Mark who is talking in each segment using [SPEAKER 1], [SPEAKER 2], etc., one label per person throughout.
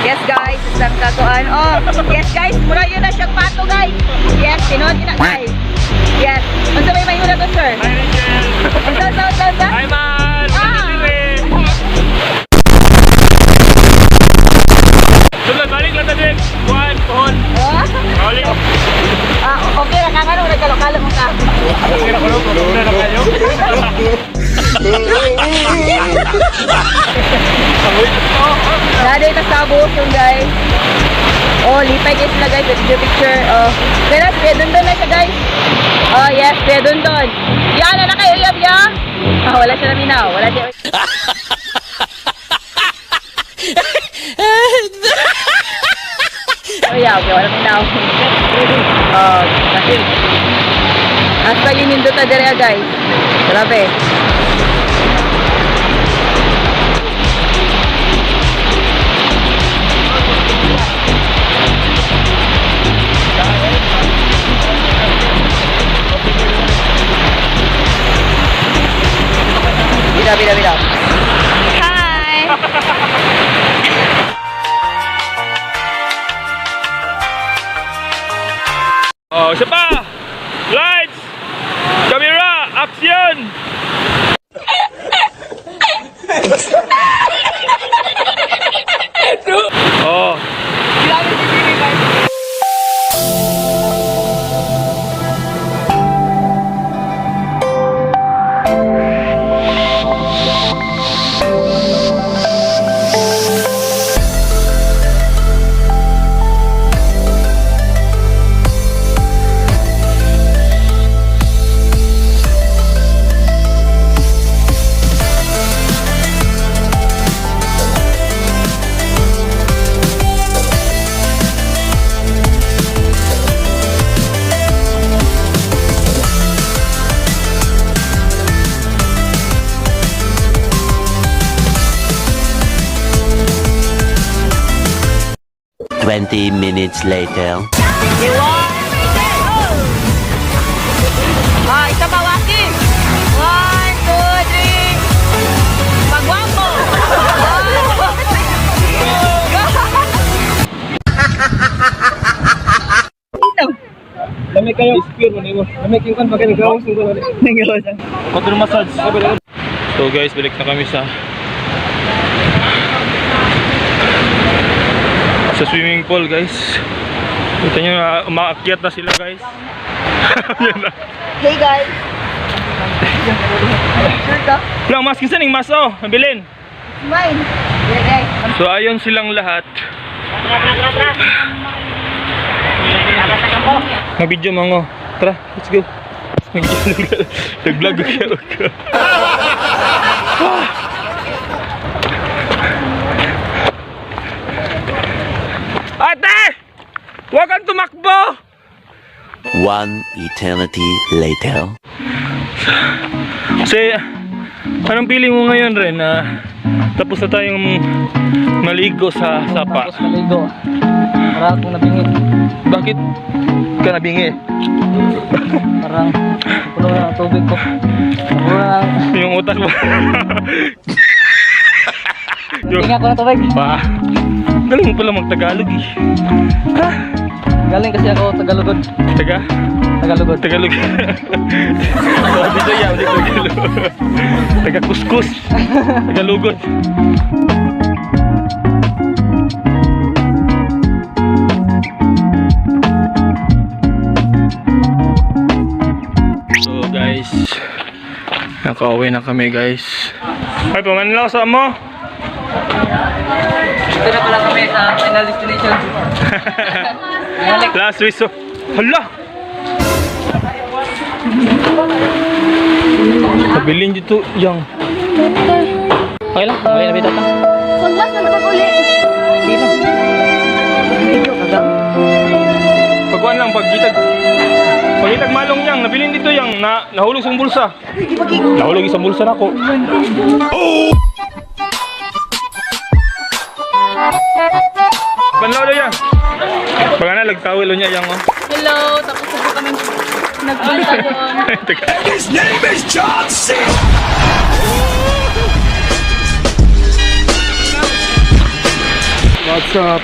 [SPEAKER 1] Yes guys, isang katuan. Oh, yes guys, mura yun na siya pato guys. Yes, tinood yun na guys. Yes. Unsa may mayo na to sir?
[SPEAKER 2] Hi Rachel.
[SPEAKER 1] Unsa?
[SPEAKER 2] Hi man. Sulat balik lang din. Kuan, pohon. Balik.
[SPEAKER 1] Okay ra kang ano nagkalo-kalo mo ka.
[SPEAKER 2] Okay na kuno na kayo.
[SPEAKER 1] Dada ito sa buhok guys. Oh, lipay guys na guys. Video picture. Oh. Pero kuya Dondon na siya guys. Oh, yes, kuya Dondon. Yan, na kayo uyab ya. Ah, wala siya naminaw. Wala siya. Oh, yeah, okay, wala naminaw. Oh, kasi. Hasta yun yung duta dere guys. Grabe. Bida. Hi!
[SPEAKER 2] Oh, isa pa! Lights! Camera! Action! Oh.
[SPEAKER 3] Twenty minutes later.
[SPEAKER 1] Ah, isa pa waki. 1, 2, 3. Pagwapo.
[SPEAKER 2] Dami kayo. Spear mo nimo. Dami kayo kan bagay nagawa sa dulo.
[SPEAKER 1] Nagawa sa.
[SPEAKER 2] Water massage. So guys, balik na kami sa swimming pool guys. Kita nyo na umaakyat na sila guys. Yan na.
[SPEAKER 1] Hey guys. Sure ka?
[SPEAKER 2] Lang mas kinsa ning mas oh, nabilin.
[SPEAKER 1] Mine. Yeah guys.
[SPEAKER 2] So ayon silang lahat. Mag-video mo. Tara, let's go. Nag-vlog ako. Ate! Huwag kang tumakbo!
[SPEAKER 3] One eternity later.
[SPEAKER 2] Kasi, anong feeling mo ngayon rin na tapos na tayong maligo sa sapa?
[SPEAKER 4] Tapos maligo. Para akong nabingi.
[SPEAKER 2] Bakit ka nabingi?
[SPEAKER 4] Parang puno na ang tubig ko. Puno na ang...
[SPEAKER 2] Yung utak mo.
[SPEAKER 4] Tingnan ko na tubig.
[SPEAKER 2] Pa, galing mo pala mag-Tagalog eh. Ha?
[SPEAKER 4] Galing kasi ako Tagalogod. Tagalogod.
[SPEAKER 2] Tagalog. Sabi ko yan, hindi Tagalog. Taga-kuskus. Tagalogod. So guys, nakauwi na kami guys. Ay, pamanlaw sa mo.
[SPEAKER 4] Dito na pala kami sa final destination.
[SPEAKER 2] Last resort. Hala! Pabilin dito yang.
[SPEAKER 4] Okay lang, okay na bita pa.
[SPEAKER 1] Paglas na uli.
[SPEAKER 4] Dito. Dito kaga.
[SPEAKER 2] Pagkuhan lang, pagitag malong yang, nabilin dito yang, nahulog sa bulsa. Nahulog sa bulsa na ako. Banlaw daw yan. Baga na, lagtawil niya yang oh.
[SPEAKER 1] Hello, tapos na po kami nagpunta doon.
[SPEAKER 5] His name is John C.
[SPEAKER 2] Wow, What's up?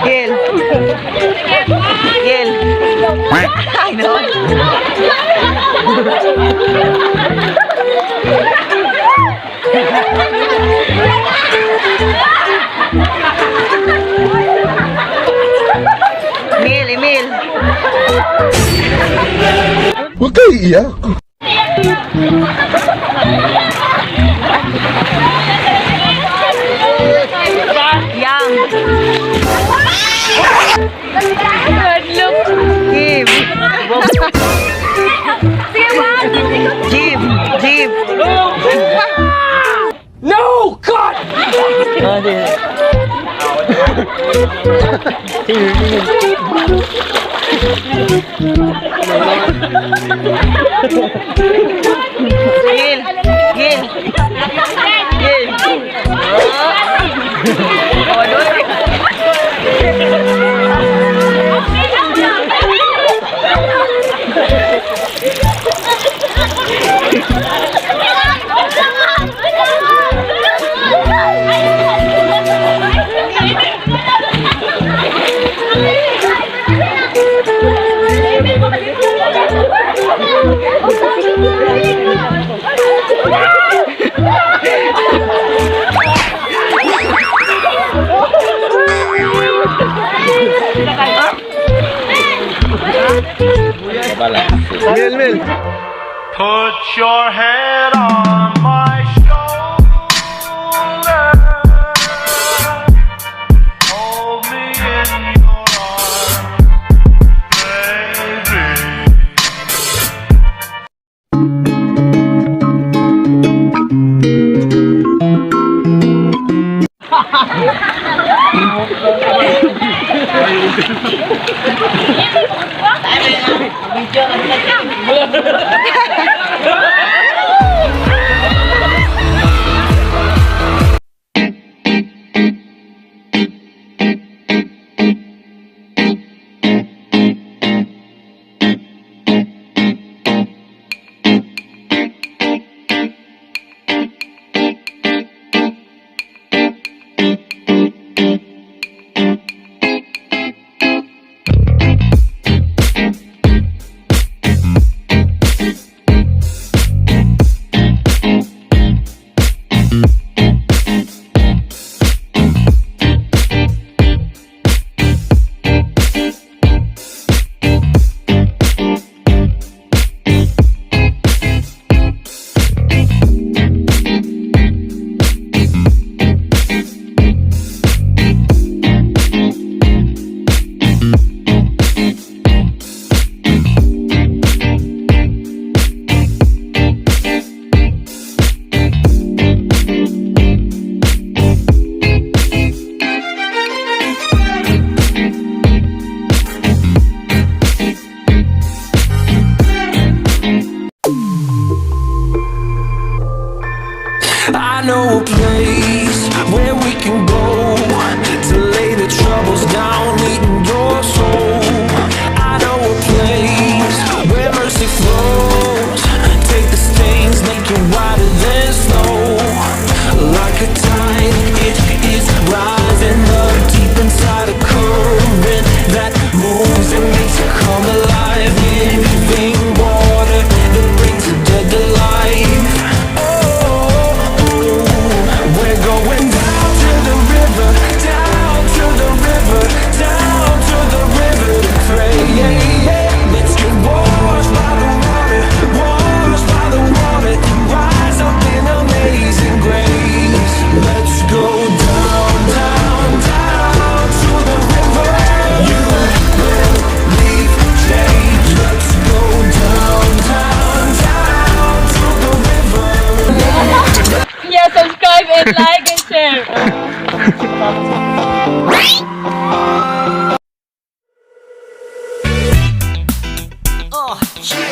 [SPEAKER 1] Gil. Gil. I know. Emil.
[SPEAKER 5] Huwag kayo iiyak.
[SPEAKER 1] Yang. Jim. Jim.
[SPEAKER 5] No! God!
[SPEAKER 1] Gil. Gil. Gil. Oh, doon.
[SPEAKER 6] Put your head on my shoulder. Hold me in your arms, baby.
[SPEAKER 7] Yeah.